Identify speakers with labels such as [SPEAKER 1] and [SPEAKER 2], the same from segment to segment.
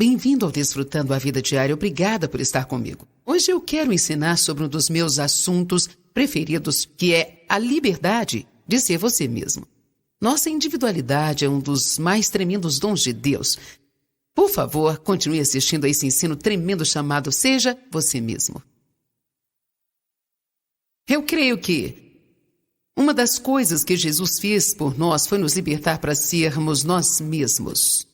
[SPEAKER 1] Bem-vindo ao Desfrutando a Vida Diária. Obrigada por estar comigo. Hoje eu quero ensinar sobre um dos meus assuntos preferidos, que é a liberdade de ser você mesmo. Nossa individualidade é um dos mais tremendos dons de Deus. Por favor, continue assistindo a esse ensino tremendo chamado Seja Você Mesmo. Eu creio que uma das coisas que Jesus fez por nós foi nos libertar para sermos nós mesmos.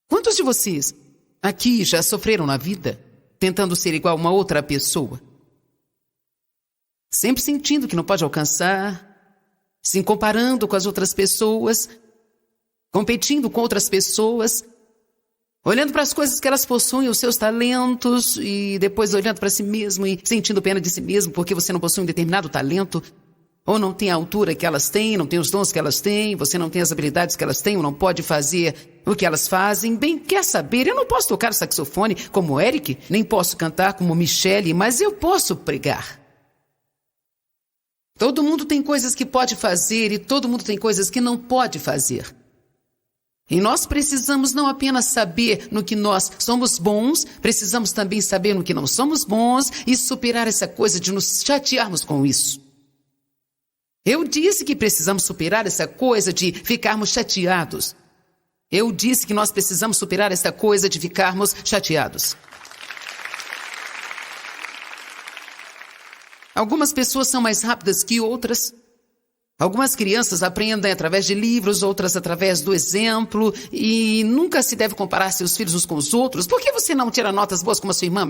[SPEAKER 1] Quantos de vocês aqui já sofreram na vida tentando ser igual a uma outra pessoa? Sempre sentindo que não pode alcançar, se comparando com as outras pessoas, competindo com outras pessoas, olhando para as coisas que elas possuem, os seus talentos, e depois olhando para si mesmo e sentindo pena de si mesmo porque você não possui um determinado talento, ou não tem a altura que elas têm, não tem os dons que elas têm, você não tem as habilidades que elas têm, ou não pode fazer o que elas fazem. Bem, quer saber, eu não posso tocar saxofone como Eric, nem posso cantar como Michele, mas eu posso pregar. Todo mundo tem coisas que pode fazer e todo mundo tem coisas que não pode fazer. E nós precisamos não apenas saber no que nós somos bons, precisamos também saber no que não somos bons e superar essa coisa de nos chatearmos com isso. Eu disse que precisamos superar essa coisa de ficarmos chateados. Eu disse que nós precisamos superar essa coisa de ficarmos chateados. Algumas pessoas são mais rápidas que outras. Algumas crianças aprendem através de livros, outras através do exemplo. E nunca se deve comparar seus filhos uns com os outros. Por que você não tira notas boas como a sua irmã?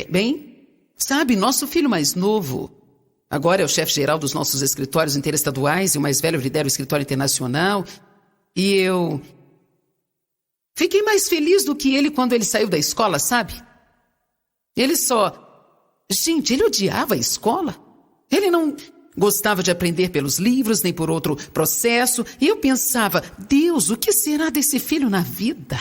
[SPEAKER 1] Bem, sabe, nosso filho mais novo agora é o chefe-geral dos nossos escritórios interestaduais e o mais velho lidera o escritório internacional. E eu fiquei mais feliz do que ele quando ele saiu da escola, sabe? Gente, ele odiava a escola. Ele não gostava de aprender pelos livros, nem por outro processo. E eu pensava, Deus, o que será desse filho na vida?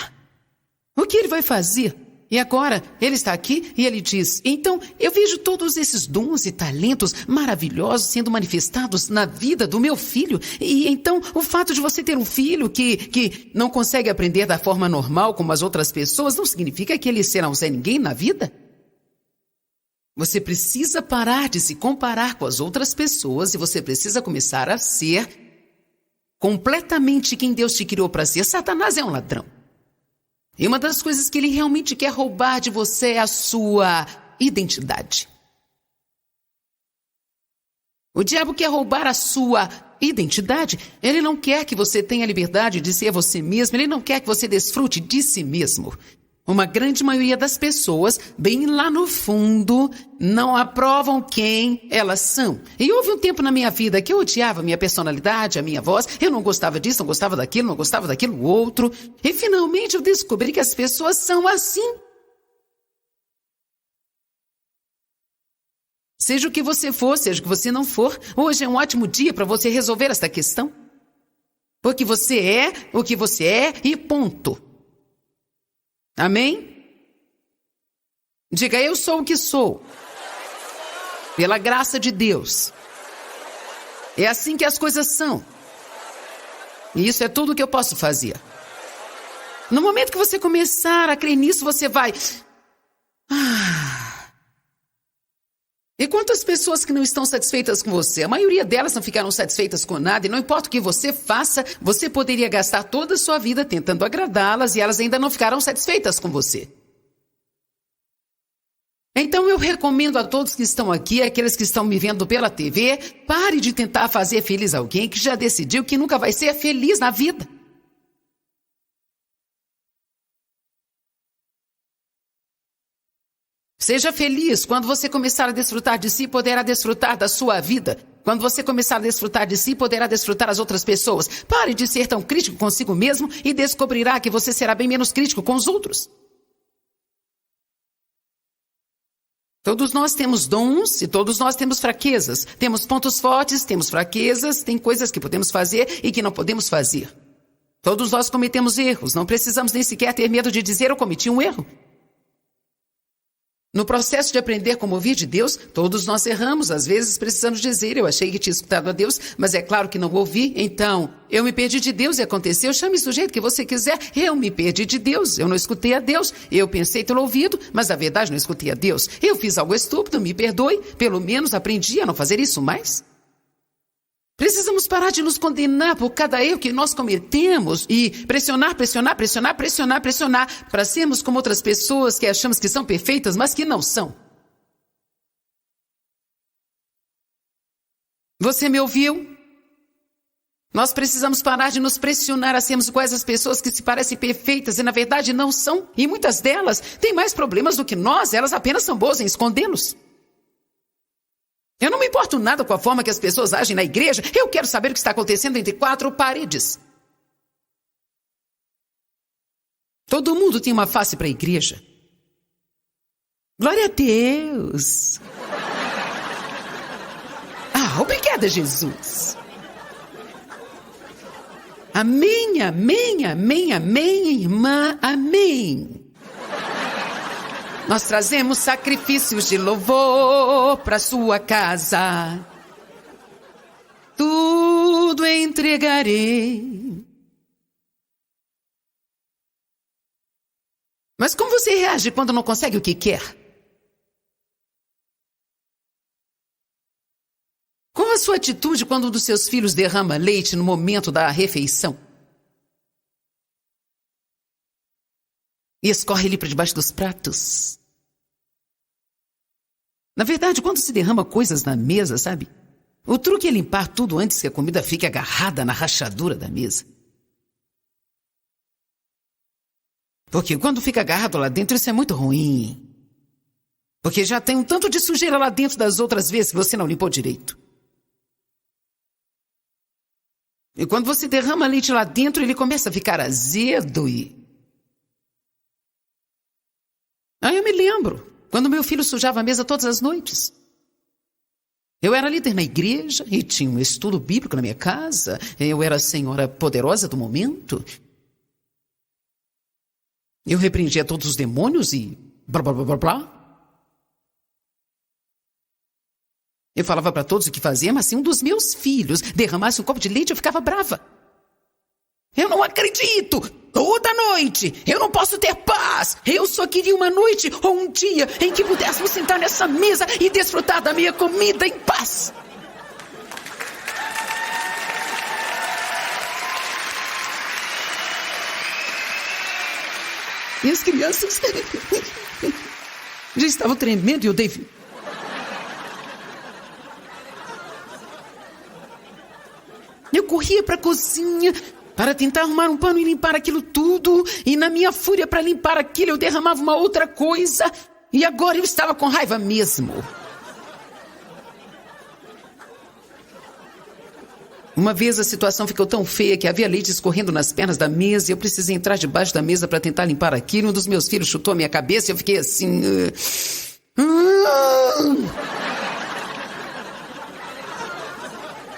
[SPEAKER 1] O que ele vai fazer? E agora, ele está aqui e ele diz, então, eu vejo todos esses dons e talentos maravilhosos sendo manifestados na vida do meu filho. E então, o fato de você ter um filho que não consegue aprender da forma normal como as outras pessoas, não significa que ele será um Zé Ninguém na vida. Você precisa parar de se comparar com as outras pessoas e você precisa começar a ser completamente quem Deus te criou para ser. Satanás é um ladrão. E uma das coisas que ele realmente quer roubar de você é a sua identidade. O diabo quer roubar a sua identidade. Ele não quer que você tenha liberdade de ser você mesmo. Ele não quer que você desfrute de si mesmo. Uma grande maioria das pessoas, bem lá no fundo, não aprovam quem elas são. E houve um tempo na minha vida que eu odiava a minha personalidade, a minha voz. Eu não gostava disso, não gostava daquilo outro. E finalmente eu descobri que as pessoas são assim. Seja o que você for, seja o que você não for, hoje é um ótimo dia para você resolver esta questão. Porque você é o que você é e ponto. Amém? Diga, eu sou o que sou. Pela graça de Deus. É assim que as coisas são. E isso é tudo que eu posso fazer. No momento que você começar a crer nisso, você vai... E quantas pessoas que não estão satisfeitas com você? A maioria delas não ficaram satisfeitas com nada e não importa o que você faça, você poderia gastar toda a sua vida tentando agradá-las e elas ainda não ficaram satisfeitas com você. Então eu recomendo a todos que estão aqui, aqueles que estão me vendo pela TV, pare de tentar fazer feliz alguém que já decidiu que nunca vai ser feliz na vida. Seja feliz. Quando você começar a desfrutar de si, poderá desfrutar da sua vida. Quando você começar a desfrutar de si, poderá desfrutar as outras pessoas. Pare de ser tão crítico consigo mesmo e descobrirá que você será bem menos crítico com os outros. Todos nós temos dons e todos nós temos fraquezas. Temos pontos fortes, temos fraquezas, tem coisas que podemos fazer e que não podemos fazer. Todos nós cometemos erros. Não precisamos nem sequer ter medo de dizer eu cometi um erro. No processo de aprender como ouvir de Deus, todos nós erramos. Às vezes precisamos dizer, eu achei que tinha escutado a Deus, mas é claro que não ouvi. Então, eu me perdi de Deus e aconteceu. Chame isso do jeito que você quiser. Eu me perdi de Deus. Eu não escutei a Deus. Eu pensei tê-lo ouvido, mas na verdade não escutei a Deus. Eu fiz algo estúpido, me perdoe. Pelo menos aprendi a não fazer isso mais. Precisamos parar de nos condenar por cada erro que nós cometemos e pressionar para sermos como outras pessoas que achamos que são perfeitas, mas que não são. Você me ouviu? Nós precisamos parar de nos pressionar a sermos iguais às pessoas que se parecem perfeitas e na verdade não são. E muitas delas têm mais problemas do que nós, elas apenas são boas em escondê-los. Eu não me importo nada com a forma que as pessoas agem na igreja. Eu quero saber o que está acontecendo entre quatro paredes. Todo mundo tem uma face para a igreja. Glória a Deus. Obrigada, Jesus. Amém, amém, amém, amém, irmã, amém. Nós trazemos sacrifícios de louvor para sua casa. Tudo entregarei. Mas como você reage quando não consegue o que quer? Qual a sua atitude quando um dos seus filhos derrama leite no momento da refeição? E escorre ele para debaixo dos pratos. Na verdade, quando se derrama coisas na mesa, sabe? O truque é limpar tudo antes que a comida fique agarrada na rachadura da mesa. Porque quando fica agarrado lá dentro, isso é muito ruim. Porque já tem um tanto de sujeira lá dentro das outras vezes que você não limpou direito. E quando você derrama leite lá dentro, ele começa a ficar azedo e... eu me lembro, quando meu filho sujava a mesa todas as noites. Eu era líder na igreja e tinha um estudo bíblico na minha casa. Eu era a senhora poderosa do momento. Eu repreendia todos os demônios e blá, blá, blá, blá, blá. Eu falava para todos o que fazer, mas se um dos meus filhos derramasse um copo de leite, eu ficava brava. Eu não acredito! Toda noite! Eu não posso ter paz! Eu só queria uma noite ou um dia em que pudéssemos sentar nessa mesa e desfrutar da minha comida em paz. E as crianças já estavam tremendo e o David... Eu corria para a cozinha para tentar arrumar um pano e limpar aquilo tudo. E na minha fúria para limpar aquilo, eu derramava uma outra coisa. E agora eu estava com raiva mesmo. Uma vez a situação ficou tão feia que havia leite escorrendo nas pernas da mesa. E eu precisei entrar debaixo da mesa para tentar limpar aquilo. Um dos meus filhos chutou a minha cabeça e eu fiquei assim...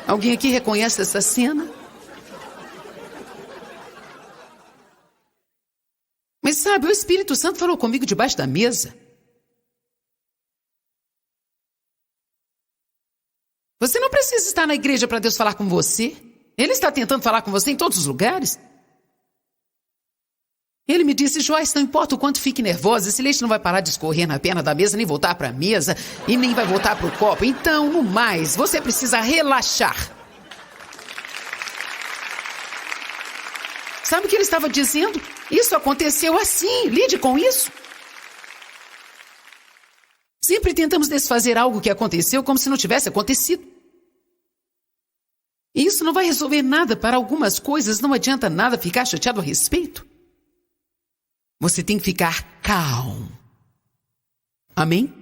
[SPEAKER 1] Alguém aqui reconhece essa cena? Mas sabe, o Espírito Santo falou comigo debaixo da mesa. Você não precisa estar na igreja para Deus falar com você. Ele está tentando falar com você em todos os lugares. Ele me disse, Joyce, não importa o quanto fique nervosa, esse leite não vai parar de escorrer na perna da mesa, nem voltar para a mesa, e nem vai voltar para o copo. Então, no mais, você precisa relaxar. Sabe o que ele estava dizendo? Isso aconteceu assim, lide com isso. Sempre tentamos desfazer algo que aconteceu como se não tivesse acontecido. E isso não vai resolver nada. Para algumas coisas não adianta nada ficar chateado a respeito. Você tem que ficar calmo. Amém?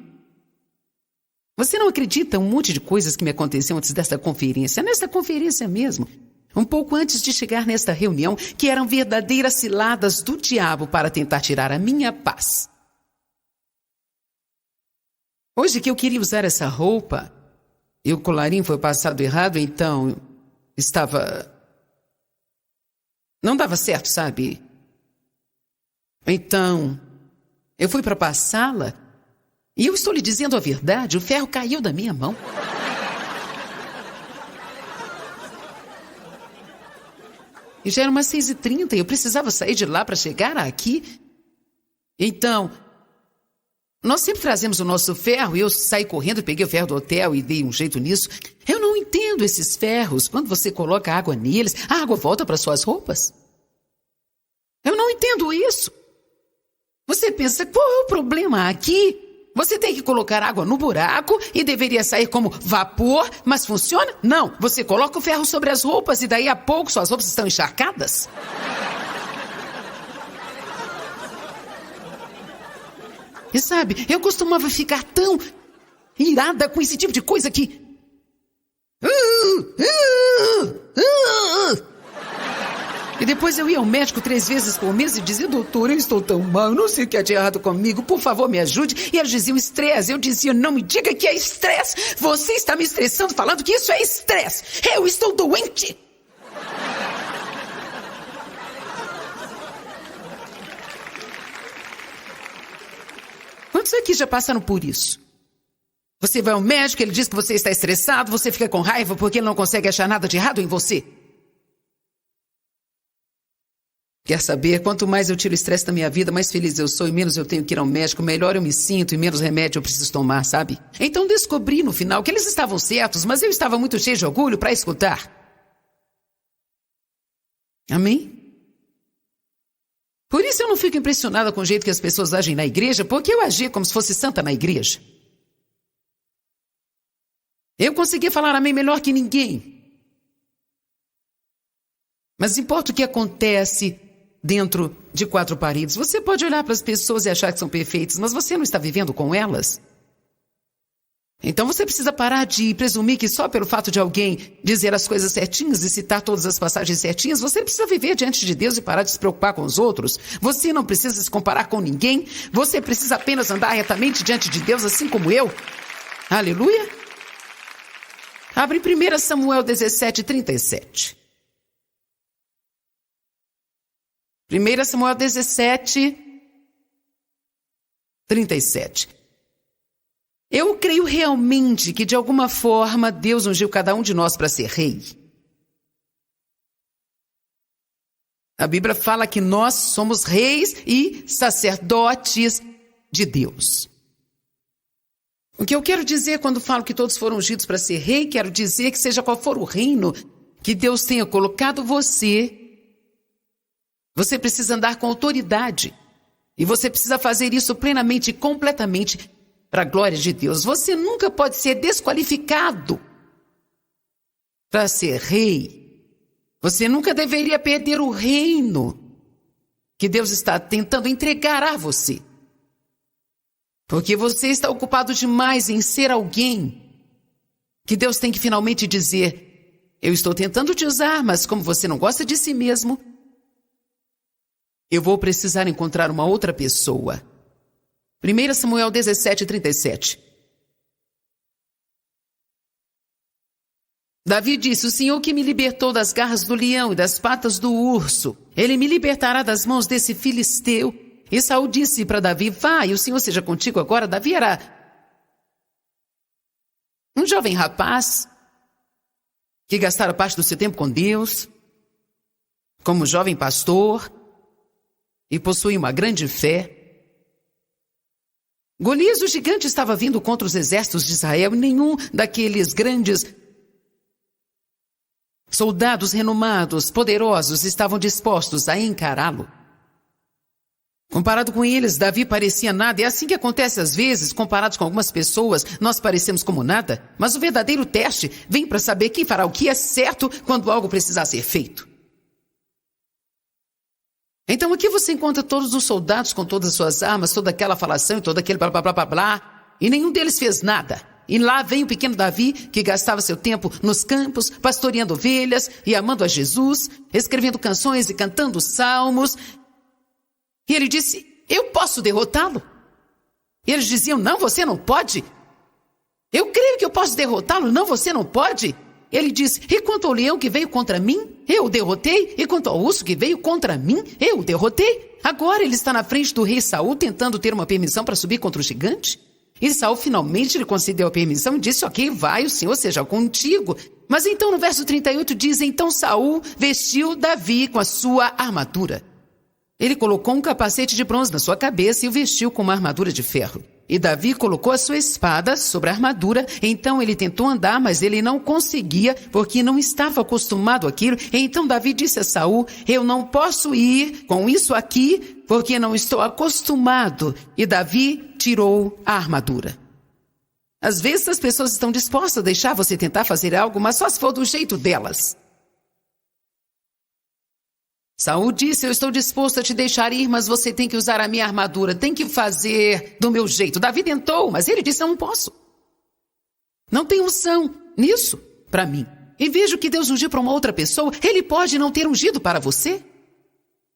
[SPEAKER 1] Você não acredita um monte de coisas que me aconteceram antes desta conferência. Nesta conferência mesmo. Um pouco antes de chegar nesta reunião, que eram verdadeiras ciladas do diabo para tentar tirar a minha paz. Hoje que eu queria usar essa roupa, e o colarinho foi passado errado, então estava... Não dava certo, sabe? Então, eu fui para passá-la E eu estou lhe dizendo a verdade, o ferro caiu da minha mão. E já era umas 6h30 e eu precisava sair de lá para chegar aqui. Então, nós sempre trazemos o nosso ferro e eu saí correndo, peguei o ferro do hotel e dei um jeito nisso. Eu não entendo esses ferros. Quando você coloca água neles, a água volta para suas roupas. Eu não entendo isso. Você pensa, qual é o problema aqui? Você tem que colocar água no buraco e deveria sair como vapor, mas funciona? Não, você coloca o ferro sobre as roupas e daí a pouco suas roupas estão encharcadas. E sabe, eu costumava ficar tão irada com esse tipo de coisa que... E depois eu ia ao médico 3 vezes por mês e dizia, doutor, eu estou tão mal, não sei o que é de errado comigo, por favor me ajude. E eles diziam estresse, eu dizia, não me diga que é estresse, você está me estressando falando que isso é estresse, eu estou doente. Quantos aqui já passaram por isso? Você vai ao médico, ele diz que você está estressado, você fica com raiva porque ele não consegue achar nada de errado em você. Quer saber? Quanto mais eu tiro o estresse da minha vida, mais feliz eu sou e menos eu tenho que ir ao médico, melhor eu me sinto e menos remédio eu preciso tomar, sabe? Então descobri no final que eles estavam certos, mas eu estava muito cheio de orgulho para escutar. Amém? Por isso eu não fico impressionada com o jeito que as pessoas agem na igreja, porque eu agia como se fosse santa na igreja. Eu conseguia falar amém melhor que ninguém. Mas importa o que acontece dentro de 4 paredes. Você pode olhar para as pessoas e achar que são perfeitas, mas você não está vivendo com elas. Então você precisa parar de presumir que só pelo fato de alguém dizer as coisas certinhas e citar todas as passagens certinhas, você precisa viver diante de Deus e parar de se preocupar com os outros. Você não precisa se comparar com ninguém. Você precisa apenas andar retamente diante de Deus, assim como eu. Aleluia. Abre 1 Samuel 17:37. 1 Samuel 17:37. Eu creio realmente que de alguma forma Deus ungiu cada um de nós para ser rei. A Bíblia fala que nós somos reis e sacerdotes de Deus. O que eu quero dizer quando falo que todos foram ungidos para ser rei, quero dizer que seja qual for o reino que Deus tenha colocado você precisa andar com autoridade. E você precisa fazer isso plenamente e completamente para a glória de Deus. Você nunca pode ser desqualificado para ser rei. Você nunca deveria perder o reino que Deus está tentando entregar a você. Porque você está ocupado demais em ser alguém que Deus tem que finalmente dizer, eu estou tentando te usar, mas como você não gosta de si mesmo, eu vou precisar encontrar uma outra pessoa. 1 Samuel 17:37. Davi disse, o Senhor que me libertou das garras do leão e das patas do urso, Ele me libertará das mãos desse filisteu. E Saul disse para Davi, vá, e o Senhor seja contigo agora. Davi era um jovem rapaz que gastara parte do seu tempo com Deus, como jovem pastor, e possui uma grande fé. Golias, o gigante, estava vindo contra os exércitos de Israel e nenhum daqueles grandes soldados renomados, poderosos, estavam dispostos a encará-lo. Comparado com eles, Davi parecia nada. É assim que acontece às vezes, comparados com algumas pessoas, nós parecemos como nada. Mas o verdadeiro teste vem para saber quem fará o que é certo quando algo precisar ser feito. Então aqui você encontra todos os soldados com todas as suas armas, toda aquela falação e todo aquele blá blá blá blá blá, e nenhum deles fez nada. E lá vem o pequeno Davi, que gastava seu tempo nos campos, pastoreando ovelhas e amando a Jesus, escrevendo canções e cantando salmos. E ele disse, eu posso derrotá-lo? E eles diziam, não, você não pode. Eu creio que eu posso derrotá-lo, não, você não pode. Ele disse, e quanto ao leão que veio contra mim, eu o derrotei. E quanto ao urso que veio contra mim, eu o derrotei. Agora ele está na frente do rei Saul, tentando ter uma permissão para subir contra o gigante. E Saul finalmente lhe concedeu a permissão e disse: ok, vai, o Senhor seja contigo. Mas então no verso 38 diz: então Saul vestiu Davi com a sua armadura. Ele colocou um capacete de bronze na sua cabeça e o vestiu com uma armadura de ferro. E Davi colocou a sua espada sobre a armadura. Então ele tentou andar, mas ele não conseguia, porque não estava acostumado àquilo. Então Davi disse a Saul: eu não posso ir com isso aqui, porque não estou acostumado. E Davi tirou a armadura. Às vezes as pessoas estão dispostas a deixar você tentar fazer algo, mas só se for do jeito delas. Saul disse: eu estou disposto a te deixar ir, mas você tem que usar a minha armadura, tem que fazer do meu jeito. Davi tentou, mas ele disse: não posso. Não tem unção nisso para mim. E vejo que Deus ungiu para uma outra pessoa, ele pode não ter ungido para você.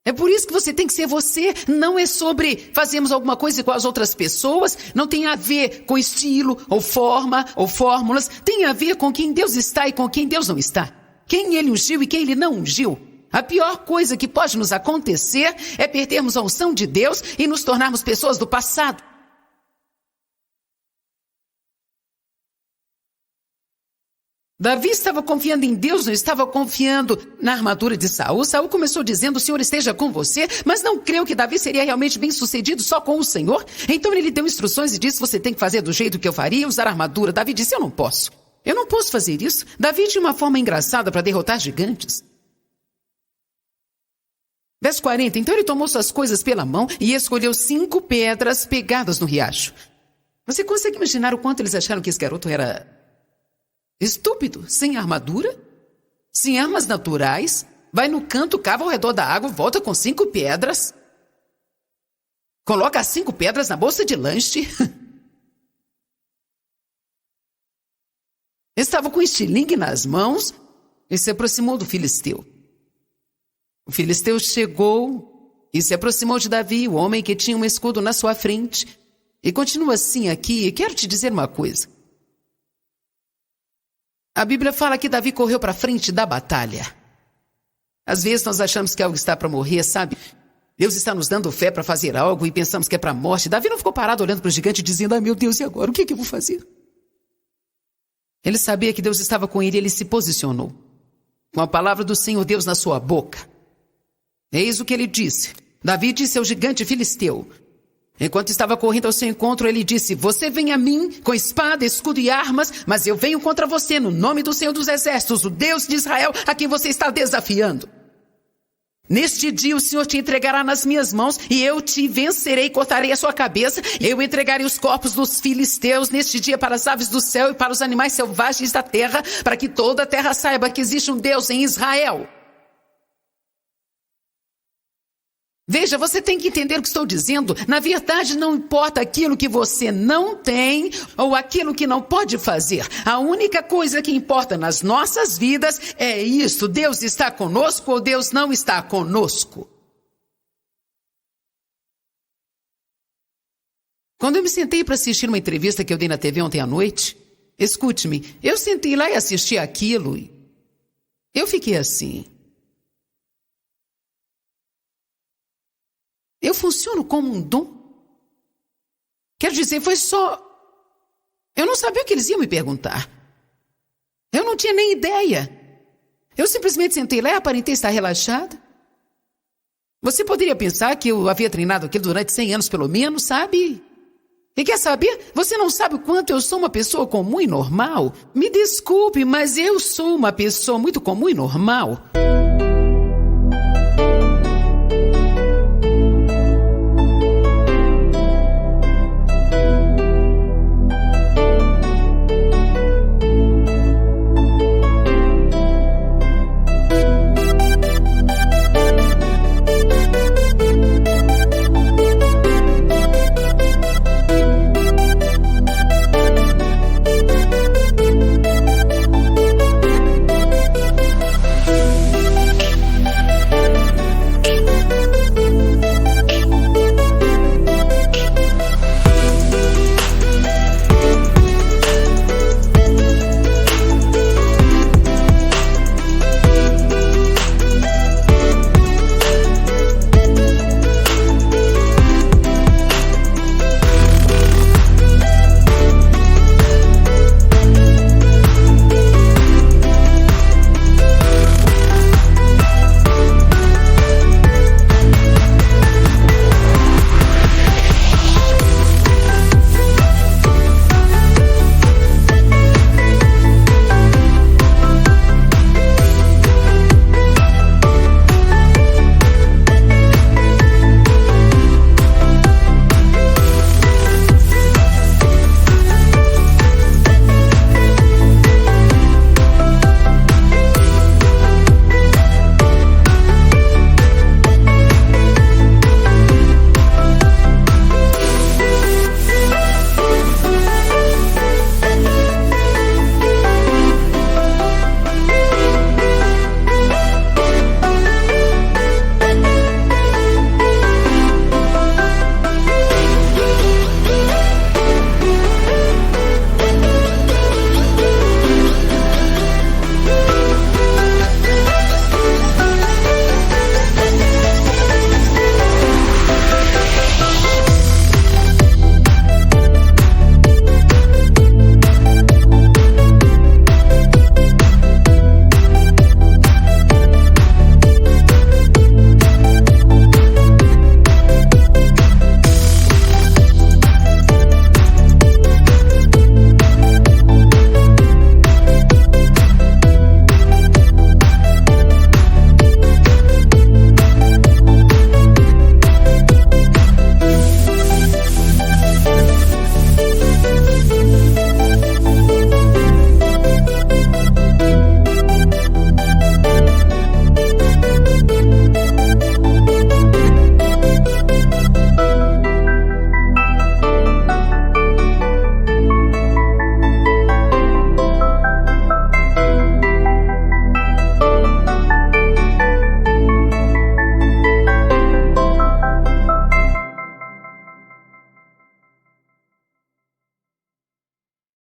[SPEAKER 1] É por isso que você tem que ser você. Não é sobre fazermos alguma coisa igual às outras pessoas, não tem a ver com estilo, ou forma, ou fórmulas. Tem a ver com quem Deus está e com quem Deus não está. Quem ele ungiu e quem ele não ungiu. A pior coisa que pode nos acontecer é perdermos a unção de Deus e nos tornarmos pessoas do passado. Davi estava confiando em Deus, não estava confiando na armadura de Saul. Saul começou dizendo: o Senhor esteja com você, mas não creu que Davi seria realmente bem sucedido só com o Senhor. Então ele deu instruções e disse: você tem que fazer do jeito que eu faria, usar armadura. Davi disse: eu não posso fazer isso. Davi tinha uma forma engraçada para derrotar gigantes. Verso 40, então ele tomou suas coisas pela mão e escolheu 5 pedras pegadas no riacho. Você consegue imaginar o quanto eles acharam que esse garoto era estúpido? Sem armadura, sem armas naturais, vai no canto, cava ao redor da água, volta com 5 pedras, coloca as 5 pedras na bolsa de lanche. Estava com estilingue nas mãos e se aproximou do filisteu. O filisteu chegou e se aproximou de Davi, o homem que tinha um escudo na sua frente. E continua assim aqui, e quero te dizer uma coisa. A Bíblia fala que Davi correu para frente da batalha. Às vezes nós achamos que algo está para morrer, sabe? Deus está nos dando fé para fazer algo e pensamos que é para a morte. Davi não ficou parado olhando para o gigante dizendo: ai meu Deus, e agora? O que eu vou fazer? Ele sabia que Deus estava com ele e ele se posicionou. Com a palavra do Senhor Deus na sua boca. Eis o que ele disse. Davi disse ao gigante filisteu. Enquanto estava correndo ao seu encontro, ele disse: você vem a mim com espada, escudo e armas, mas eu venho contra você no nome do Senhor dos Exércitos, o Deus de Israel, a quem você está desafiando. Neste dia o Senhor te entregará nas minhas mãos e eu te vencerei, cortarei a sua cabeça. Eu entregarei os corpos dos filisteus neste dia para as aves do céu e para os animais selvagens da terra, para que toda a terra saiba que existe um Deus em Israel. Veja, você tem que entender o que estou dizendo. Na verdade, não importa aquilo que você não tem ou aquilo que não pode fazer. A única coisa que importa nas nossas vidas é isso: Deus está conosco ou Deus não está conosco. Quando eu me sentei para assistir uma entrevista que eu dei na TV ontem à noite, escute-me, eu sentei lá e assisti aquilo e eu fiquei assim. Eu funciono como um dom? Quero dizer, foi só... Eu não sabia o que eles iam me perguntar. Eu não tinha nem ideia. Eu simplesmente sentei lá e aparentei estar relaxada. Você poderia pensar que eu havia treinado aquilo durante 100 anos pelo menos, sabe? E quer saber? Você não sabe o quanto eu sou uma pessoa comum e normal? Me desculpe, mas eu sou uma pessoa muito comum e normal.